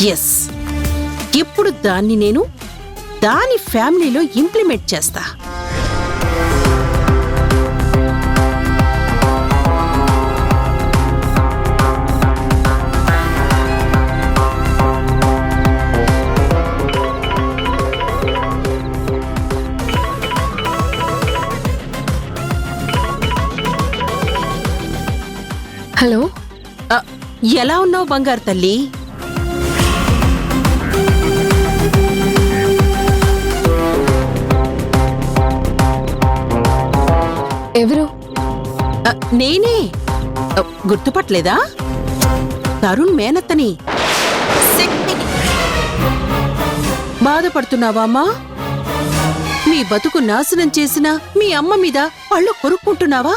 Yes, ఇప్పుడు దాన్ని నేను దాని ఫ్యామిలీలో ఇంప్లిమెంట్ చేస్తా. హలో, ఎలా ఉన్నావు బంగారు తల్లి? ఎవరు? నేనే. గుర్తుపట్టలేదా? తరుణ్ మేనత్తని. శక్తిని. బాధపడుతున్నావా అమ్మా? మీ బతుకు నాశనం చేసిన మీ అమ్మ మీద పళ్ళు కొరుక్కుంటున్నావా?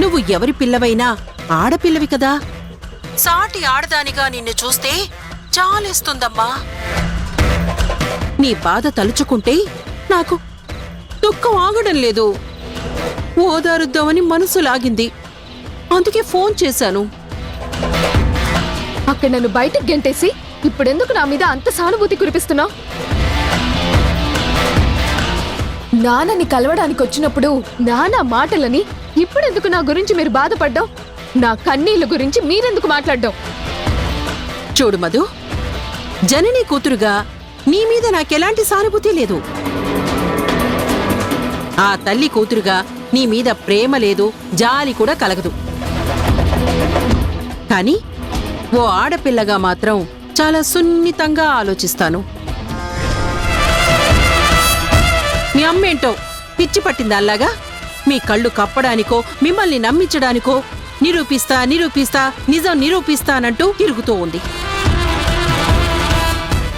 నువ్వు ఎవరి పిల్లవైనా ఆడపిల్లవి కదా. సాటి ఆడదానిగా నిన్ను చూస్తే చాలేస్తుందమ్మా. నీ బాధ తలుచుకుంటే నాకు దుఃఖం ఆగడం లేదు. ఓదారుద్దామని మనసు లాగింది. అందుకే ఫోన్ చేశాను. అక్కడ నన్ను బయటకు గెంటేసి ఇప్పుడెందుకు నా మీద అంత సానుభూతి కురిపిస్తున్నావు? నాన్నని కలవడానికి వచ్చినప్పుడు నాన్న మాటలని ఇప్పుడెందుకు నా గురించి మీరు బాధపడ్డావు? నా కన్నీళ్ల గురించి మీరెందుకు మాట్లాడ్డావు? చూడు మధు, జనని కూతురుగా నీ మీద నాకెలాంటి సానుభూతి లేదు. ఆ తల్లి కూతురుగా నీ మీద ప్రేమ లేదు, జాలి కూడా కలగదు. కానీ ఓ ఆడపిల్లగా మాత్రం చాలా సున్నితంగా ఆలోచిస్తాను. మీ అమ్మేంటో పిచ్చి పట్టింది అల్లాగా మీ కళ్ళు కప్పడానికో మిమ్మల్ని నమ్మించడానికో నిరూపిస్తా నిరూపిస్తా నిజం నిరూపిస్తానంటూ తిరుగుతూ ఉంది.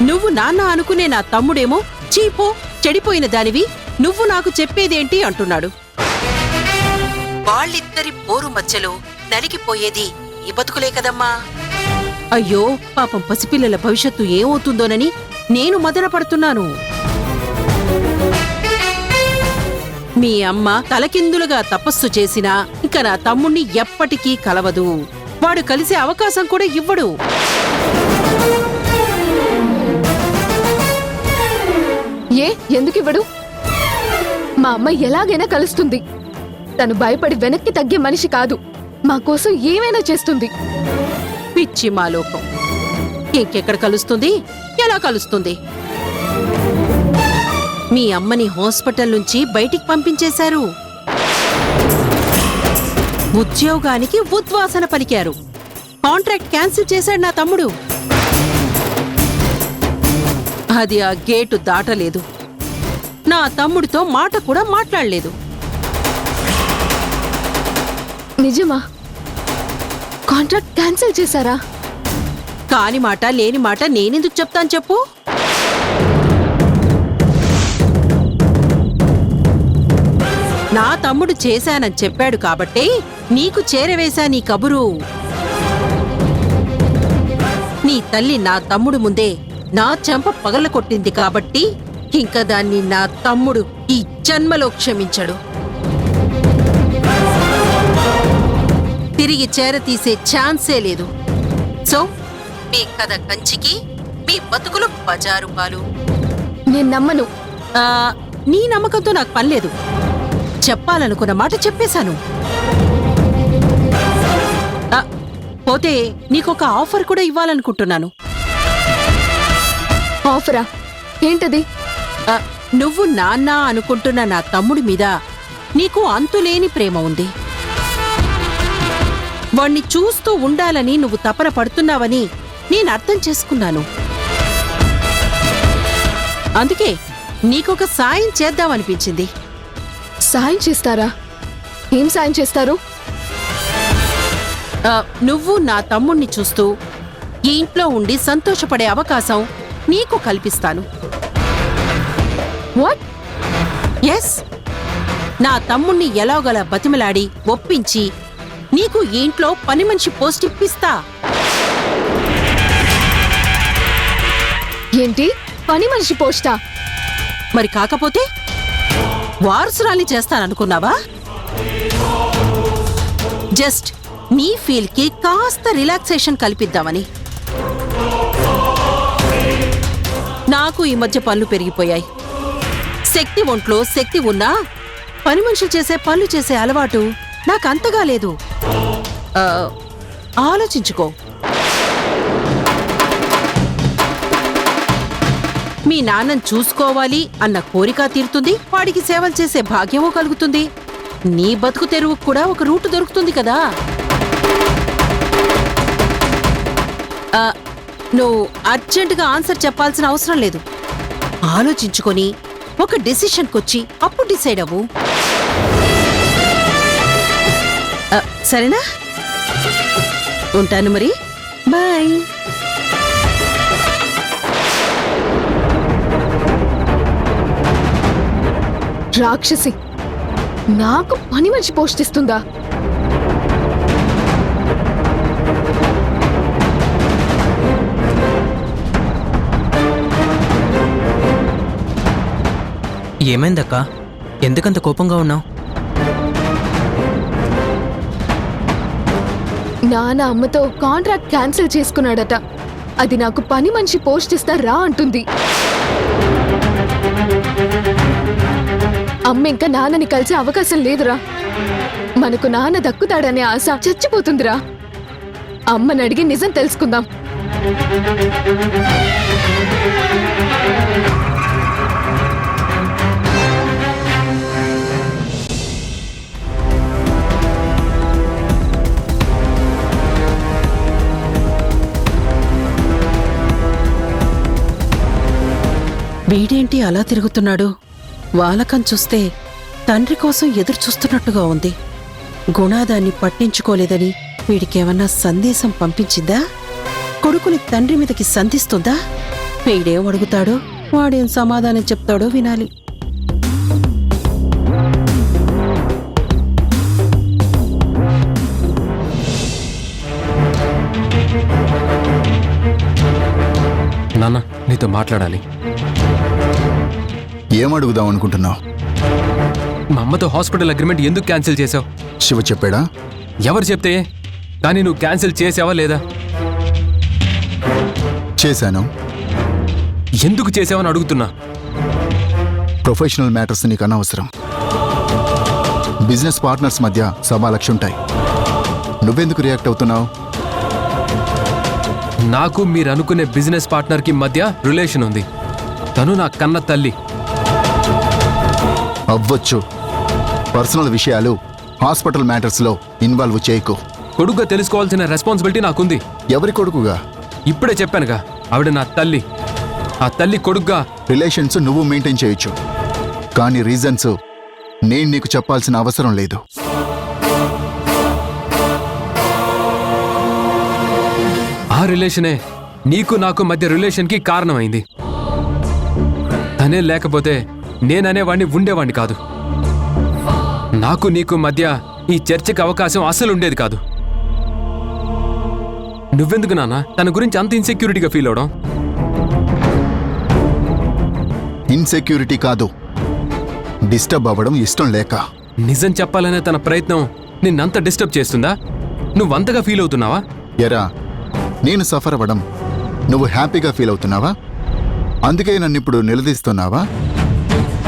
నువ్వు నాన్న అనుకునే నా తమ్ముడేమో చీపో చెడిపోయిన దానివి, నువ్వు నాకు చెప్పేదేంటి అంటున్నాడు. వాళ్ళిద్దరి పోరు మధ్యలో నలిగిపోయేది ఈ బతుకులే కదమ్మా. అయ్యో పాపం పసిపిల్లల భవిష్యత్తు ఏమవుతుందోనని నేను మదనపడుతున్నాను. మీ అమ్మ తలకిందులుగా తపస్సు చేసినా ఇక నా తమ్ముణ్ణి ఎప్పటికీ కలవదు. వాడు కలిసే అవకాశం కూడా ఇవ్వడు. ఎందుకు ఇవ్వడు? మా అమ్మ ఎలాగైనా కలుస్తుంది. తను భయపడి వెనక్కి తగ్గే మనిషి కాదు. మా కోసం ఏమైనా చేస్తుంది. పిచ్చి మాలోకం. ఇంకెక్కడ కలుస్తుంది? ఎలా కలుస్తుంది? మీ అమ్మని హాస్పిటల్ నుంచి బయటికి పంపించేశారు. ఉద్యోగానికి ఉద్వాసన పలికారు. కాంట్రాక్ట్ క్యాన్సిల్ చేశాడు నా తమ్ముడు. అది ఆ గేటు దాటలేదు. నా తమ్ముడితో మాట కూడా మాట్లాడలేదు. నిజమా? కాంట్రాక్ట్ క్యాన్సిల్ చేశారా? కాని మాట లేని మాట నేనెందుకు చెప్తాను చెప్పు? నా తమ్ముడు చేశానని చెప్పాడు కాబట్టే నీకు చేరవేశా నీ కబురు. నీ తల్లి నా తమ్ముడు ముందే నా చెంప పగల కొట్టింది కాబట్టి ఇంకా దాన్ని నా తమ్ముడు ఈ జన్మలో క్షమించడు. తిరిగి చేరతీసే ఛాన్సే లేదు. సో మీ కథ కంచికి, మీ బతుకులు బజారు పాలు. నేను నమ్మను. నీ నమ్మకంతో నాకు పనిలేదు. చెప్పాలనుకున్న మాట చెప్పేశాను. పోతే నీకొక ఆఫర్ కూడా ఇవ్వాలనుకుంటున్నాను. ఆఫరా? ఏంటది? నువ్వు నాన్న అనుకుంటున్న నా తమ్ముడి మీద నీకు అంతులేని ప్రేమ ఉంది. వాణ్ణి చూస్తూ ఉండాలని నువ్వు తపన పడుతున్నావని నేను అర్థం చేసుకున్నాను. అందుకే నీకొక సాయం చేద్దామనిపించింది. సాయం చేస్తారా? ఏం సాయం చేస్తారు? నువ్వు నా తమ్ముణ్ణి చూస్తూ ఈ ఇంట్లో ఉండి సంతోషపడే అవకాశం నీకు కల్పిస్తాను. వాట్? ఎస్, నా తమ్ముణ్ణి ఎలాగలా బతిమలాడి ఒప్పించి నీకు ఈ ఇంట్లో పని మనిషి పోస్ట్ ఇప్పిస్తా. ఏంటి? పని మనిషి పోస్టా? మరి కాకపోతే వారసురాలి చేస్తాననుకున్నావా? జస్ట్ నీ ఫీల్కి కాస్త రిలాక్సేషన్ కల్పిద్దామని. నాకు ఈ మధ్య పనులు పెరిగిపోయాయి. శక్తి ఒంట్లో శక్తి ఉన్నా పని మనుషులు చేసే పనులు చేసే అలవాటు నాకంతగా లేదు. ఆలోచించుకో. మీ నాన్నని చూసుకోవాలి అన్న కోరిక తీరుతుంది, వాడికి సేవలు చేసే భాగ్యమూ కలుగుతుంది. నీ బతుకు తెరువుకు కూడా ఒక రూటు దొరుకుతుంది కదా. నువ్వు అర్జెంటుగా ఆన్సర్ చెప్పాల్సిన అవసరం లేదు. ఆలోచించుకొని ఒక డెసిషన్కొచ్చి అప్పుడు డిసైడ్ అవ్వు. సరేనా? ఉంటాను మరి. బాయ్. రాక్షసి నాకు పని మనిషి పోస్ట్ ఇస్తుందా? ఏమైందక్కా? ఎందుకంత కోపంగా ఉన్నావు? నాన్న అమ్మతో కాంట్రాక్ట్ క్యాన్సిల్ చేసుకున్నాడట. అది నాకు పని మనిషి పోస్ట్ ఇస్తా రా అంటుంది. అమ్మ ఇంకా నాన్నని కలిసే అవకాశం లేదురా. మనకు నాన్న దక్కుతాడనే ఆశ చచ్చిపోతుందిరా. అమ్మని అడిగి నిజం తెలుసుకుందాం. వీడేంటి అలా తిరుగుతున్నాడు? వాలకం చూస్తే తండ్రి కోసం ఎదురు చూస్తున్నట్టుగా ఉంది. గుణాదాన్ని పట్టించుకోలేదని వీడికేమన్నా సందేశం పంపించిందా? కొడుకుని తండ్రి మీదకి సంధిస్తుందా? వీడేం అడుగుతాడో, వాడేం సమాధానం చెప్తాడో వినాలి. నాన్న, నీతో మాట్లాడాలి. ఏమడుగుదాం అనుకుంటున్నావు? మా అమ్మతో హాస్పిటల్ అగ్రిమెంట్ ఎందుకు క్యాన్సిల్ చేసావు? శివ చెప్పాడా? ఎవరు చెప్తే? కానీ నువ్వు క్యాన్సిల్ చేసావా లేదా? చేశాను. ఎందుకు చేసావని అడుగుతున్నా. ప్రొఫెషనల్ మ్యాటర్స్ నీకు అనవసరం. బిజినెస్ పార్ట్నర్స్ మధ్య సమాలక్షుంటాయి. నువ్వెందుకు రియాక్ట్ అవుతున్నావు? నాకు మీరు అనుకునే బిజినెస్ పార్ట్నర్కి మధ్య రిలేషన్ ఉంది. తను నా కన్న తల్లి. అవ్వచ్చు. పర్సనల్ విషయాలు హాస్పిటల్ మ్యాటర్స్లో ఇన్వాల్వ్ చేయకు. కొడుకుగా తెలుసుకోవాల్సిన రెస్పాన్సిబిలిటీ నాకుంది. ఎవరి కొడుకుగా? ఇప్పుడే చెప్పానుగా, ఆవిడ నా తల్లి. ఆ తల్లి కొడుకుగా రిలేషన్స్ నువ్వు మెయింటైన్ చేయొచ్చు, కానీ రీజన్స్ నేను నీకు చెప్పాల్సిన అవసరం లేదు. ఆ రిలేషనే నీకు నాకు మధ్య రిలేషన్కి కారణమైంది. తనే లేకపోతే నేననేవాణ్ణి ఉండేవాణ్ణి కాదు. నాకు నీకు మధ్య ఈ చర్చకి అవకాశం అస్సలు ఉండేది కాదు. నువ్వెందుకు నాన్న తన గురించి అంత ఇన్సెక్యూరిటీగా ఫీల్ అవడం? ఇన్సెక్యూరిటీ కాదు, డిస్టర్బ్ అవ్వడం ఇష్టం లేక. నిజం చెప్పాలనే తన ప్రయత్నం నిన్నంత డిస్టర్బ్ చేస్తుందా? నువ్వంతగా ఫీల్ అవుతున్నావా? ఎరా, నేను సఫర్ అవ్వడం నువ్వు హ్యాపీగా ఫీల్ అవుతున్నావా? అందుకే నన్ను ఇప్పుడు నిలదీస్తున్నావా?